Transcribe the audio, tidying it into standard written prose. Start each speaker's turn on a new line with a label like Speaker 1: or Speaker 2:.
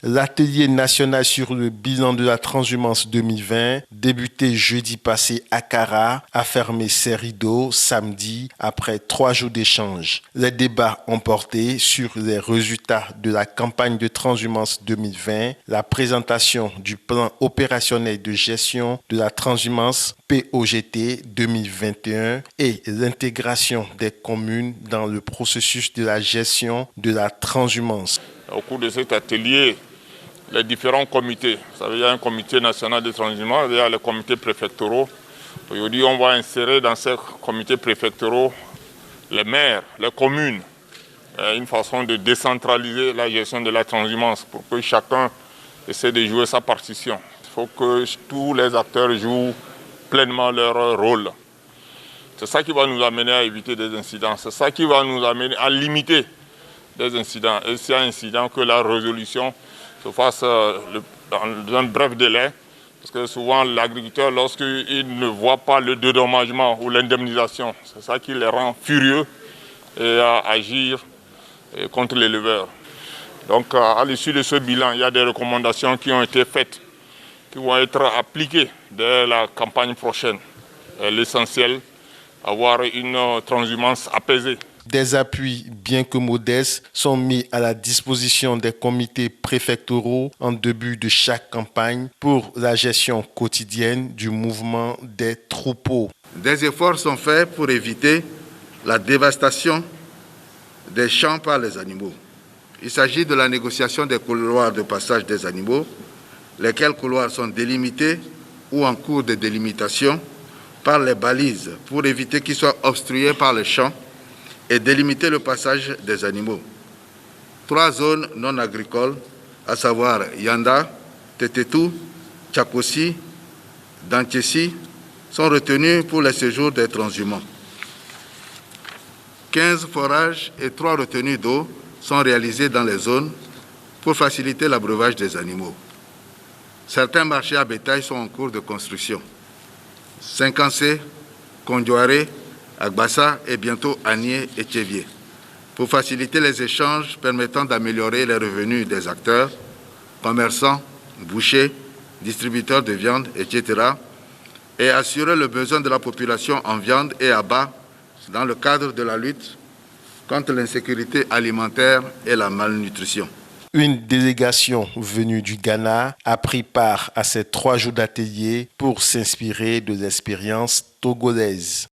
Speaker 1: L'atelier national sur le bilan de la transhumance 2020, débuté jeudi passé à Kara, a fermé ses rideaux samedi après 3 jours d'échanges. Les débats ont porté sur les résultats de la campagne de transhumance 2020, la présentation du plan opérationnel de gestion de la transhumance POGT 2021 et l'intégration des communes dans le processus de la gestion de la transhumance.
Speaker 2: Au cours de cet atelier, les différents comités, vous savez, il y a un comité national de transhumance, il y a les comités préfectoraux. Aujourd'hui, on va insérer dans ces comités préfectoraux les maires, les communes, une façon de décentraliser la gestion de la transhumance pour que chacun essaie de jouer sa partition. Il faut que tous les acteurs jouent pleinement leur rôle. C'est ça qui va nous amener à éviter des incidents, c'est ça qui va nous amener à limiter des incidents. Et s'il y a un incident, que la résolution se fasse dans un bref délai. Parce que souvent, l'agriculteur, lorsqu'il ne voit pas le dédommagement ou l'indemnisation, c'est ça qui les rend furieux et à agir contre l'éleveur. Donc, à l'issue de ce bilan, il y a des recommandations qui ont été faites, qui vont être appliquées dès la campagne prochaine. L'essentiel, avoir une transhumance apaisée.
Speaker 1: Des appuis, bien que modestes, sont mis à la disposition des comités préfectoraux en début de chaque campagne pour la gestion quotidienne du mouvement des troupeaux.
Speaker 3: Des efforts sont faits pour éviter la dévastation des champs par les animaux. Il s'agit de la négociation des couloirs de passage des animaux, lesquels couloirs sont délimités ou en cours de délimitation par les balises pour éviter qu'ils soient obstrués par les champs et délimiter le passage des animaux. 3 zones non agricoles, à savoir Yanda, Tetetou, Tchakossi, Dantessi, sont retenues pour les séjours des transhumants. 15 forages et 3 retenues d'eau sont réalisés dans les zones pour faciliter l'abreuvage des animaux. Certains marchés à bétail sont en cours de construction. Cinquancé, Kondjoaré, Agbassa et bientôt Agné et Tchévier, pour faciliter les échanges permettant d'améliorer les revenus des acteurs, commerçants, bouchers, distributeurs de viande, etc., et assurer le besoin de la population en viande et abats dans le cadre de la lutte contre l'insécurité alimentaire et la malnutrition.
Speaker 1: Une délégation venue du Ghana a pris part à ces 3 jours d'atelier pour s'inspirer de l'expérience togolaise.